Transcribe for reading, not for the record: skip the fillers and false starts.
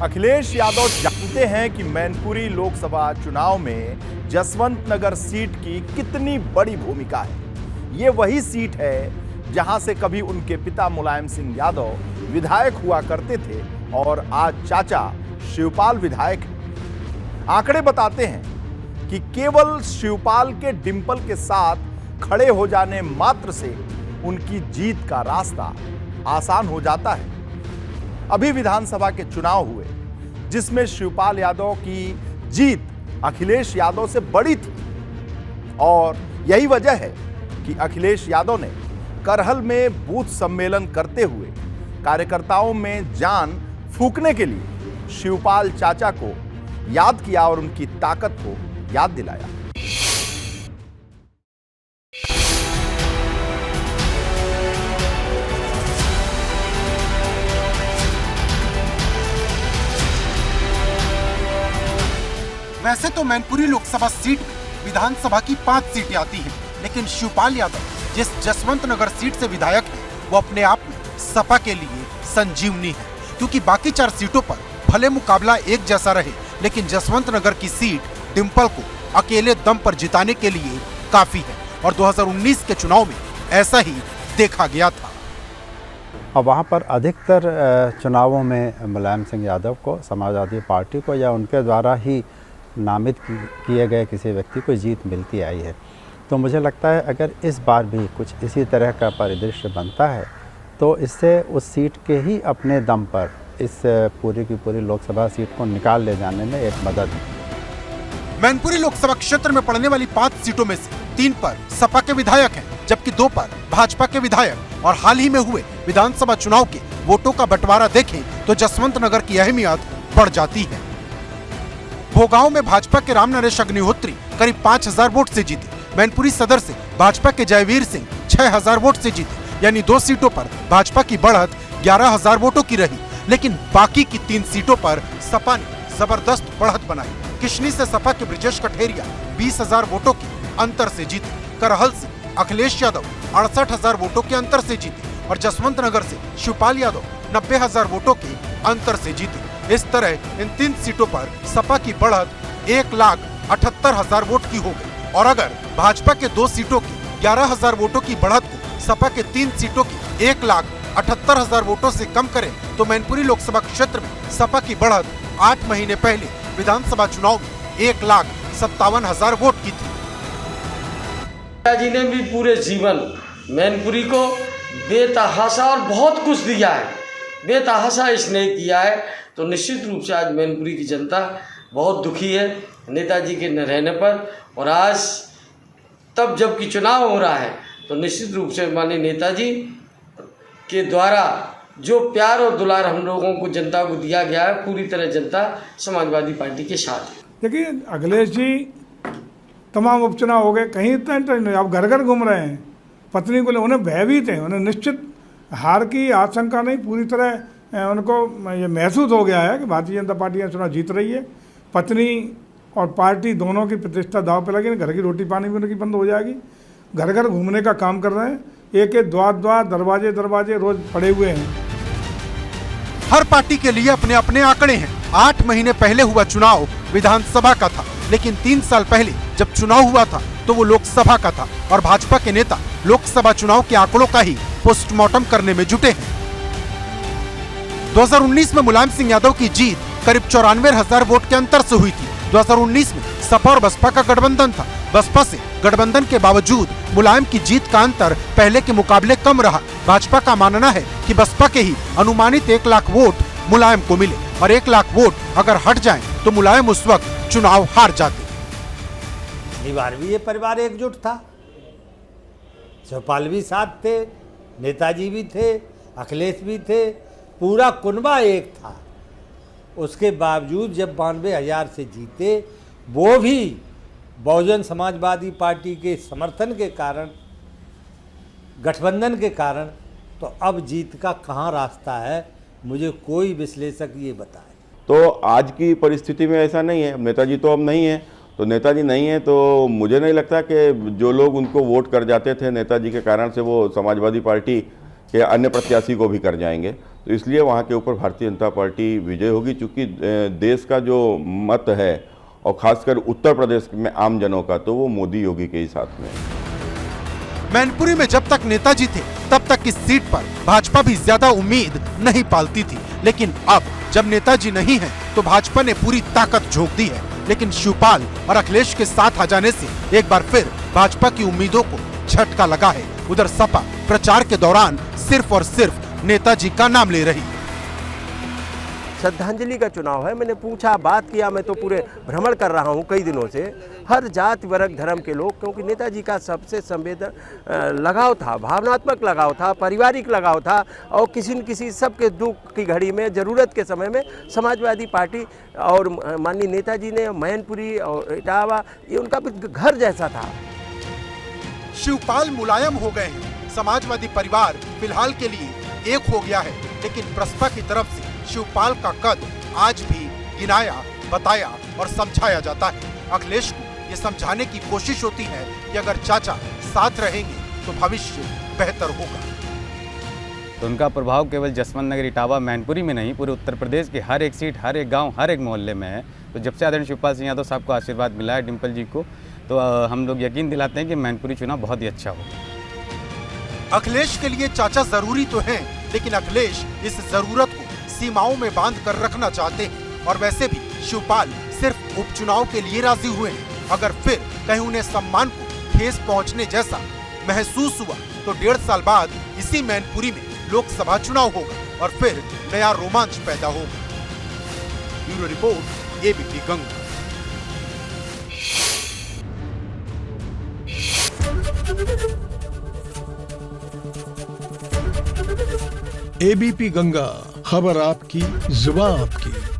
अखिलेश यादव जानते हैं कि मैनपुरी लोकसभा चुनाव में जसवंत नगर सीट की कितनी बड़ी भूमिका है। ये वही सीट है जहां से कभी उनके पिता मुलायम सिंह यादव विधायक हुआ करते थे और आज चाचा शिवपाल विधायक हैं। आंकड़े बताते हैं कि केवल शिवपाल के डिंपल के साथ खड़े हो जाने मात्र से उनकी जीत का रास्ता आसान हो जाता है। अभी विधानसभा के चुनाव हुए जिसमें शिवपाल यादव की जीत अखिलेश यादव से बड़ी थी और यही वजह है कि अखिलेश यादव ने करहल में बूथ सम्मेलन करते हुए कार्यकर्ताओं में जान फूंकने के लिए शिवपाल चाचा को याद किया और उनकी ताकत को याद दिलाया। वैसे तो मैनपुरी लोकसभा सीट में विधानसभा की 5 सीटें आती हैं, लेकिन शिवपाल यादव जिस जसवंत नगर सीट से विधायक है वो अपने आप में सपा के लिए संजीवनी है, क्योंकि बाकी 4 सीटों पर भले मुकाबला एक जैसा रहे, लेकिन जसवंत नगर की सीट डिंपल को अकेले दम पर जिताने के लिए काफी है और 2019 के चुनाव में ऐसा ही देखा गया था। और वहाँ पर अधिकतर चुनावों में मुलायम सिंह यादव को, समाजवादी पार्टी को या उनके द्वारा ही नामित किए गए किसी व्यक्ति को जीत मिलती आई है। तो मुझे लगता है अगर इस बार भी कुछ इसी तरह का परिदृश्य बनता है तो इससे उस सीट के ही अपने दम पर इस पूरी की पूरी लोकसभा सीट को निकाल ले जाने में एक मदद है। मैनपुरी लोकसभा क्षेत्र में पड़ने वाली 5 सीटों में से 3 पर सपा के विधायक हैं, जबकि 2 पर भाजपा के विधायक। और हाल ही में हुए विधानसभा चुनाव के वोटों का बंटवारा देखें तो जसवंत नगर की अहमियत बढ़ जाती है। भोगांव में भाजपा के राम नरेश अग्निहोत्री करीब 5000 वोट से जीते। मैनपुरी सदर से भाजपा के जयवीर सिंह 6000 वोट से जीते, यानी 2 सीटों पर भाजपा की बढ़त 11000 वोटों की रही। लेकिन बाकी की 3 सीटों पर सपा ने जबरदस्त बढ़त बनाई। किशनी से सपा के ब्रिजेश कठेरिया 20000 वोटों के अंतर से जीते। करहल से अखिलेश यादव 68000 वोटों के अंतर से जीते और जसवंत नगर से शिवपाल यादव 90000 वोटों के अंतर से जीते। इस तरह इन 3 सीटों पर सपा की बढ़त 1,78,000 वोट की हो गई। और अगर भाजपा के 2 सीटों की 11000 वोटों की बढ़त को सपा के 3 सीटों की 1,78,000 वोटों से कम करें तो मैनपुरी लोकसभा क्षेत्र में सपा की बढ़त 8 महीने पहले विधानसभा चुनाव में 1,57,000 वोट की थी। जी ने भी पूरे जीवन मैनपुरी को बेतहाशा और बहुत कुछ दिया है, बेतहाशा स्नेह किया है। तो निश्चित रूप से आज मैनपुरी की जनता बहुत दुखी है नेताजी के न रहने पर। और आज तब जबकि चुनाव हो रहा है तो निश्चित रूप से माननीय नेताजी के द्वारा जो प्यार और दुलार हम लोगों को, जनता को दिया गया है, पूरी तरह जनता समाजवादी पार्टी के साथ है। देखिए अखिलेश जी तमाम उपचुनाव हो गए, कहीं इतना अब घर घर घूम रहे हैं। पत्नी को उन्हें भयभीत है, उन्हें निश्चित हार की आशंका नहीं, पूरी तरह उनको ये महसूस हो गया है कि भारतीय जनता पार्टी चुनाव जीत रही है। पत्नी और पार्टी दोनों की प्रतिष्ठा दांव पे लगी, घर की रोटी पानी भी उनकी बंद हो जाएगी। घर घर घूमने का काम कर रहे हैं, एक एक द्वार दरवाजे दरवाजे रोज पड़े हुए हैं। हर पार्टी के लिए अपने अपने आंकड़े हैं। 8 महीने पहले हुआ चुनाव विधानसभा का था, लेकिन 3 साल पहले जब चुनाव हुआ था तो वो लोकसभा का था और भाजपा के नेता लोकसभा चुनाव के आंकड़ों का ही पोस्टमार्टम करने में जुटे हैं। 2019 में मुलायम सिंह यादव की जीत करीब 94,000 वोट के अंतर से हुई थी। 2019 में सपा और बसपा का गठबंधन था। बसपा से गठबंधन के बावजूद मुलायम की जीत का अंतर पहले के मुकाबले कम रहा। भाजपा का मानना है कि बसपा के ही अनुमानित 1 लाख वोट मुलायम को मिले और 1 लाख वोट अगर हट जाएं तो मुलायम उस वक्त चुनाव हार जाते। इस बार भी ये परिवार एकजुट था, शिवपाल भी साथ थे, नेताजी भी थे, अखिलेश भी थे, पूरा कुनबा एक था। उसके बावजूद जब 92,000 से जीते, वो भी बहुजन समाजवादी पार्टी के समर्थन के कारण, गठबंधन के कारण, तो अब जीत का कहाँ रास्ता है, मुझे कोई विश्लेषक ये बताए। तो आज की परिस्थिति में ऐसा नहीं है। नेताजी तो अब नहीं है, तो नेताजी नहीं है तो मुझे नहीं लगता कि जो लोग उनको वोट कर जाते थे नेताजी के कारण से वो समाजवादी पार्टी के अन्य प्रत्याशी को भी कर जाएंगे। तो इसलिए वहाँ के ऊपर भारतीय जनता पार्टी विजय होगी, चूँकि देश का जो मत है और खासकर उत्तर प्रदेश में आम जनों का, तो वो मोदी योगी के ही साथ में है। मैनपुरी में जब तक नेताजी थे तब तक इस सीट पर भाजपा भी ज्यादा उम्मीद नहीं पालती थी, लेकिन अब जब नेताजी नहीं हैं तो भाजपा ने पूरी ताकत झोंक दी है। लेकिन शिवपाल और अखिलेश के साथ आ जाने से एक बार फिर भाजपा की उम्मीदों को झटका लगा है। उधर सपा प्रचार के दौरान सिर्फ और सिर्फ नेताजी का नाम ले रही। श्रद्धांजलि का चुनाव है। मैंने पूछा, बात किया, मैं तो पूरे भ्रमण कर रहा हूँ कई दिनों से, हर जाति वर्ग धर्म के लोग, क्योंकि नेताजी का सबसे संवेदन लगाव था, भावनात्मक लगाव था, पारिवारिक लगाव था, और किसी न किसी सबके दुख की घड़ी में, ज़रूरत के समय में समाजवादी पार्टी और माननीय नेताजी ने मैनपुरी और इटावा, ये उनका भी घर जैसा था। शिवपाल मुलायम हो गए हैं, समाजवादी परिवार फिलहाल के लिए एक हो गया है, लेकिन बसपा की तरफ से शिवपाल का कद आज भी गिनाया, बताया और समझाया जाता है। अखिलेश को ये समझाने की कोशिश होती है कि अगर चाचा साथ रहेंगे तो भविष्य बेहतर होगा। तो उनका प्रभाव केवल जसवंत नगर, इटावा, मैनपुरी में नहीं, पूरे उत्तर प्रदेश की हर एक सीट, हर एक गांव, हर एक मोहल्ले में है। तो जब से आदरणीय शिवपाल सिंह यादव साहब को आशीर्वाद मिला है, डिम्पल जी को, तो हम लोग यकीन दिलाते हैं कि मैनपुरी चुनाव बहुत ही अच्छा होगा। अखिलेश के लिए चाचा जरूरी तो हैं, लेकिन अखिलेश इस जरूरत को सीमाओं में बांध कर रखना चाहते हैं। और वैसे भी शिवपाल सिर्फ उपचुनाव के लिए राजी हुए हैं। अगर फिर कहीं उन्हें सम्मान को ठेस पहुंचने जैसा महसूस हुआ तो 1.5 साल बाद इसी मैनपुरी में लोकसभा चुनाव होगा और फिर नया रोमांच पैदा होगा। Bureau report, ABP Ganga. ABP Ganga, खबर आपकी, जुबान आपकी।